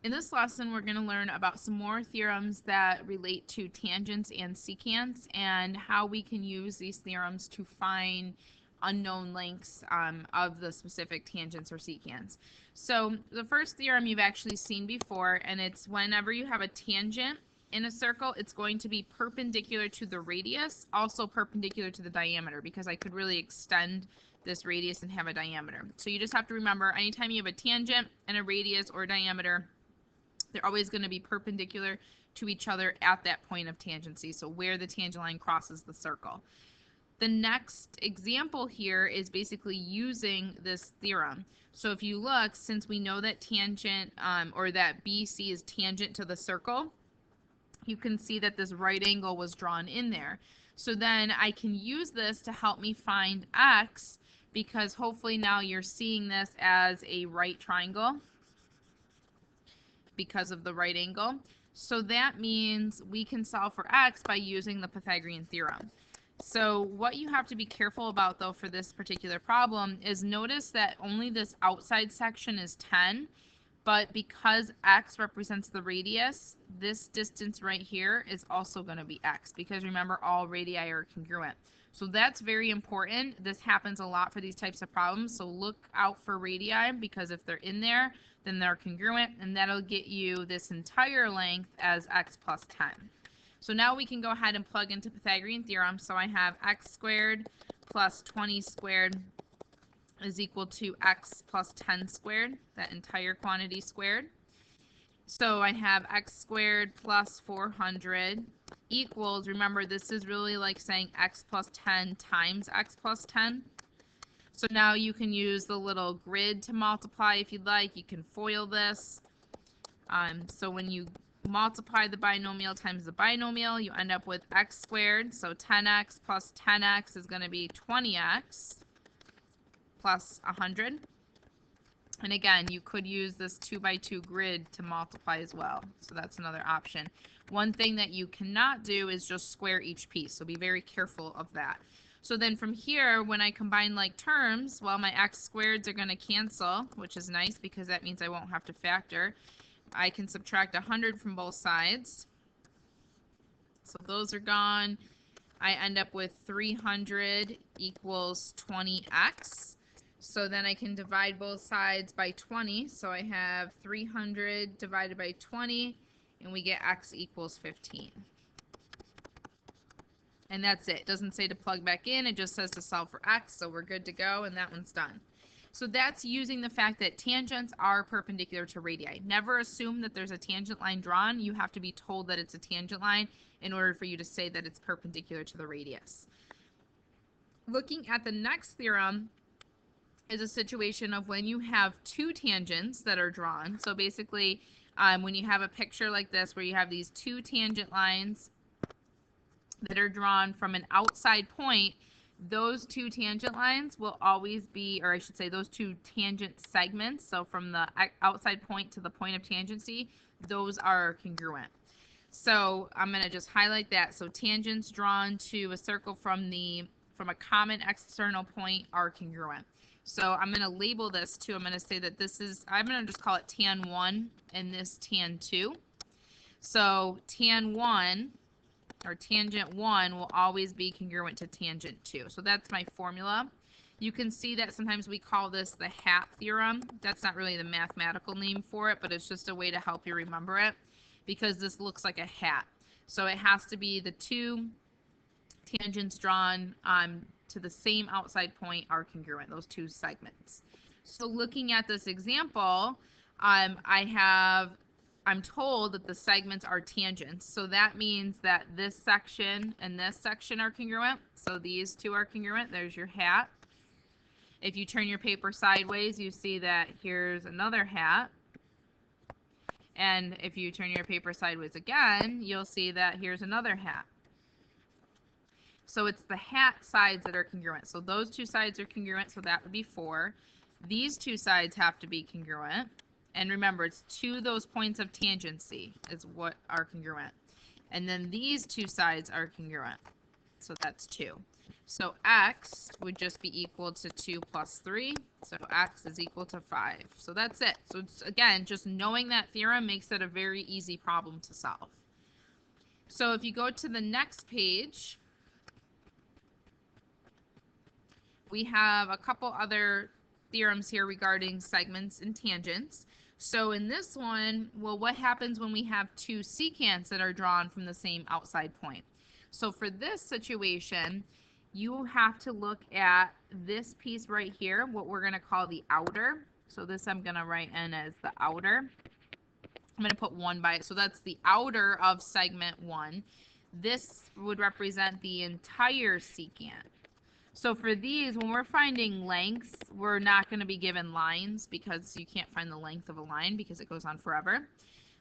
In this lesson, we're going to learn about some more theorems that relate to tangents and secants and how we can use these theorems to find unknown lengths of the specific tangents or secants. So the first theorem you've actually seen before, and it's whenever you have a tangent in a circle, it's going to be perpendicular to the radius, also perpendicular to the diameter, because I could really extend this radius and have a diameter. So you just have to remember, anytime you have a tangent and a radius or diameter, they're always going to be perpendicular to each other at that point of tangency, so where the tangent line crosses the circle. The next example here is basically using this theorem. So if you look, since we know that tangent, or that BC is tangent to the circle, you can see that this right angle was drawn in there. So then I can use this to help me find x, because hopefully now you're seeing this as a right triangle because of the right angle. So that means we can solve for x by using the Pythagorean theorem. So what you have to be careful about, though, for this particular problem is notice that only this outside section is 10, but because x represents the radius, this distance right here is also going to be x, because remember, all radii are congruent. So that's very important. This happens a lot for these types of problems, so look out for radii, because if they're in there, then they're congruent, and that'll get you this entire length as x plus 10. So now we can go ahead and plug into Pythagorean theorem. So I have x squared plus 20 squared is equal to x plus 10 squared, that entire quantity squared. So I have x squared plus 400 equals, remember, this is really like saying x plus 10 times x plus 10. So now you can use the little grid to multiply if you'd like. You can FOIL this. So when you multiply the binomial times the binomial, you end up with x squared. So 10x plus 10x is going to be 20x plus 100. And again, you could use this 2x2 grid to multiply as well. So that's another option. One thing that you cannot do is just square each piece. So be very careful of that. So then from here, when I combine like terms, well, my x squareds are going to cancel, which is nice because that means I won't have to factor. I can subtract 100 from both sides. So those are gone. I end up with 300 equals 20x. So then I can divide both sides by 20. So I have 300 divided by 20, and we get x equals 15. And that's it. It doesn't say to plug back in. It just says to solve for x, so we're good to go, and that one's done. So that's using the fact that tangents are perpendicular to radii. Never assume that there's a tangent line drawn. You have to be told that it's a tangent line in order for you to say that it's perpendicular to the radius. Looking at the next theorem is a situation of when you have two tangents that are drawn. So basically, when you have a picture like this where you have these two tangent lines that are drawn from an outside point, those two tangent lines will always be, or I should say those two tangent segments, so from the outside point to the point of tangency, those are congruent. So I'm going to just highlight that. So tangents drawn to a circle from a common external point are congruent. So I'm going to label this too. I'm going to say that this is, I'm going to just call it tan 1 and this tan 2. So tan 1 or tangent 1 will always be congruent to tangent 2. So that's my formula. You can see that sometimes we call this the hat theorem. That's not really the mathematical name for it, but it's just a way to help you remember it, because this looks like a hat. So it has to be the two tangents drawn to the same outside point are congruent, those two segments. So looking at this example, I'm told that the segments are tangents. So that means that this section and this section are congruent. So these two are congruent. There's your hat. If you turn your paper sideways, you see that here's another hat. And if you turn your paper sideways again, you'll see that here's another hat. So it's the hat sides that are congruent. So those two sides are congruent, so that would be 4. These two sides have to be congruent. And remember, it's to those points of tangency is what are congruent. And then these two sides are congruent. so that's 2. So x would just be equal to 2 plus 3, so x is equal to 5. So that's it. So it's, again, just knowing that theorem makes it a very easy problem to solve. So if you go to the next page, we have a couple other theorems here regarding segments and tangents. So in this one, well, what happens when we have two secants that are drawn from the same outside point? So for this situation, you have to look at this piece right here, what we're going to call the outer. So this I'm going to write in as the outer. I'm going to put 1 by it. So that's the outer of segment 1. This would represent the entire secant. So for these, when we're finding lengths, we're not going to be given lines because you can't find the length of a line because it goes on forever.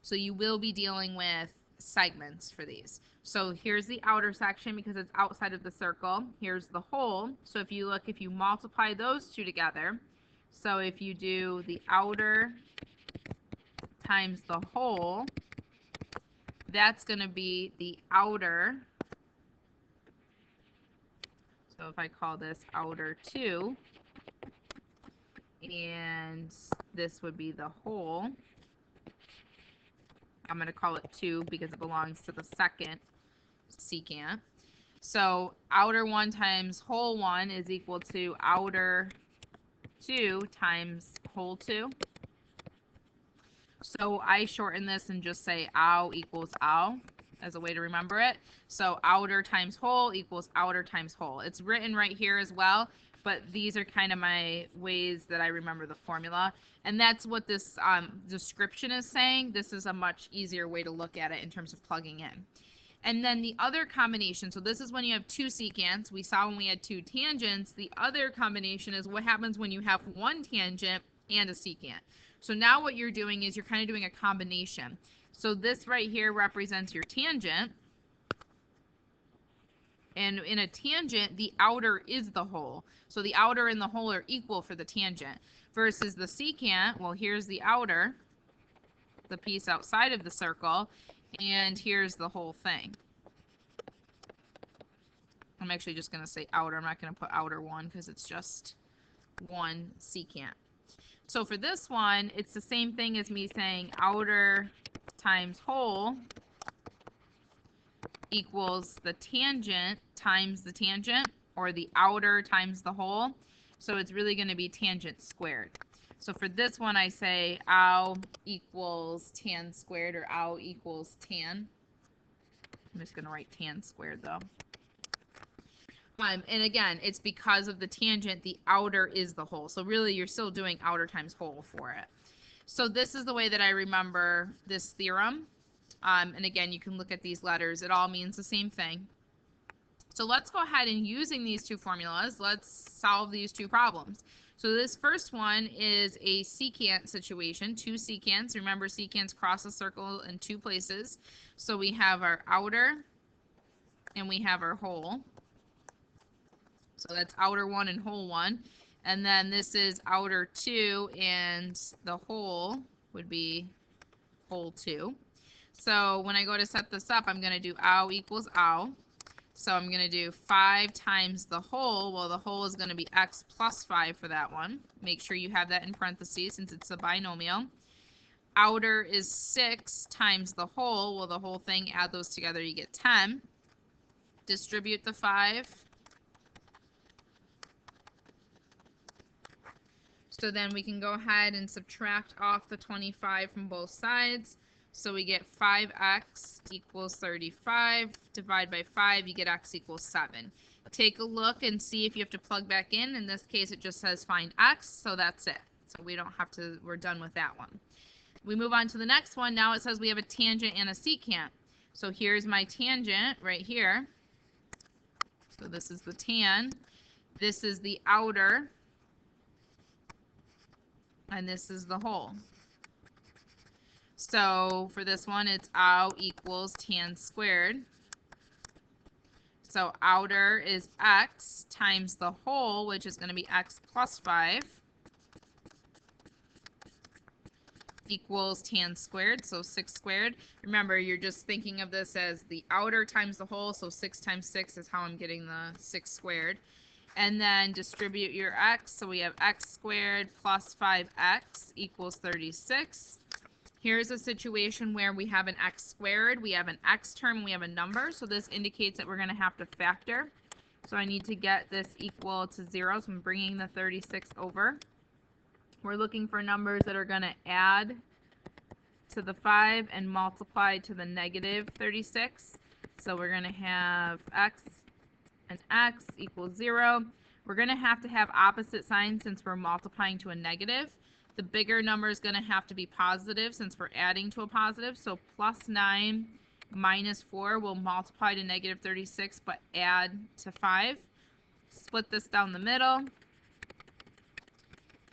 So you will be dealing with segments for these. So here's the outer section because it's outside of the circle. Here's the whole. So if you look, if you multiply those two together, so if you do the outer times the whole, that's going to be the outer. So if I call this outer 2, and this would be the whole, I'm going to call it 2 because it belongs to the second secant. So outer 1 times whole 1 is equal to outer 2 times whole 2. So I shorten this and just say ow equals ow as a way to remember it. So outer times whole equals outer times whole. It's written right here as well, but these are kind of my ways that I remember the formula. And that's what this description is saying. This is a much easier way to look at it in terms of plugging in. And then the other combination, so this is when you have two secants. We saw when we had two tangents. The other combination is what happens when you have one tangent and a secant. So now what you're doing is you're kind of doing a combination. So this right here represents your tangent. And in a tangent, the outer is the whole. So the outer and the whole are equal for the tangent. Versus the secant, well, here's the outer, the piece outside of the circle, and here's the whole thing. I'm actually just going to say outer. I'm not going to put outer 1 because it's just one secant. So for this one, it's the same thing as me saying outer times whole equals the tangent times the tangent, or the outer times the whole. So it's really going to be tangent squared. So for this one, I say ow equals tan squared, or ow equals tan. I'm just going to write tan squared though. And again, it's because of the tangent, the outer is the whole. So really, you're still doing outer times whole for it. So this is the way that I remember this theorem. And again, you can look at these letters. It all means the same thing. So let's go ahead and using these two formulas, let's solve these two problems. So this first one is a secant situation, two secants. Remember, secants cross a circle in two places. So we have our outer and we have our whole. So that's outer 1 and whole 1. And then this is outer 2 and the whole would be whole 2. So when I go to set this up, I'm going to do ow equals ow. So I'm going to do 5 times the whole. Well, the whole is going to be x plus 5 for that one. Make sure you have that in parentheses since it's a binomial. Outer is 6 times the whole. Well, the whole thing, add those together, you get 10. Distribute the 5. So then we can go ahead and subtract off the 25 from both sides. So we get 5x equals 35. Divide by 5, you get x equals 7. Take a look and see if you have to plug back in. In this case, it just says find x, so that's it. So we don't have to, we're done with that one. We move on to the next one. Now it says we have a tangent and a secant. So here's my tangent right here. So this is the tan. This is the outer. And this is the whole. So for this one, it's ow equals tan squared. So outer is x times the whole, which is going to be x plus 5. equals tan squared, so 6 squared. Remember, you're just thinking of this as the outer times the whole, so 6 times 6 is how I'm getting the 6 squared. And then distribute your x, so we have x squared plus 5x equals 36. Here's a situation where we have an x squared, we have an x term, and we have a number, so this indicates that we're going to have to factor. So I need to get this equal to 0, so I'm bringing the 36 over. We're looking for numbers that are going to add to the 5 and multiply to the negative 36. So we're going to have x and x equals 0. We're going to have opposite signs since we're multiplying to a negative. The bigger number is going to have to be positive since we're adding to a positive. So plus 9 minus 4 will multiply to negative 36 but add to 5. Split this down the middle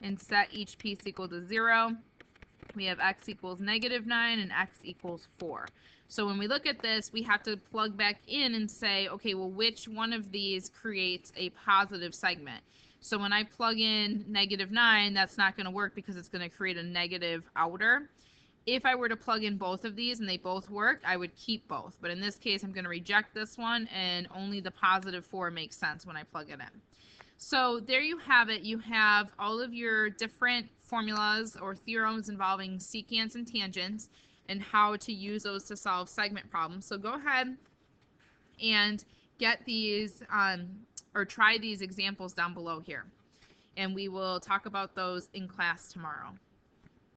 and set each piece equal to 0. We have x equals negative 9 and x equals 4. So when we look at this, we have to plug back in and say, okay, well, which one of these creates a positive segment? So when I plug in negative 9, that's not going to work because it's going to create a negative outer. If I were to plug in both of these and they both worked, I would keep both. But in this case, I'm going to reject this one, and only the positive 4 makes sense when I plug it in. So there you have it. You have all of your different formulas or theorems involving secants and tangents and how to use those to solve segment problems. So go ahead and get these or try these examples down below here. And we will talk about those in class tomorrow.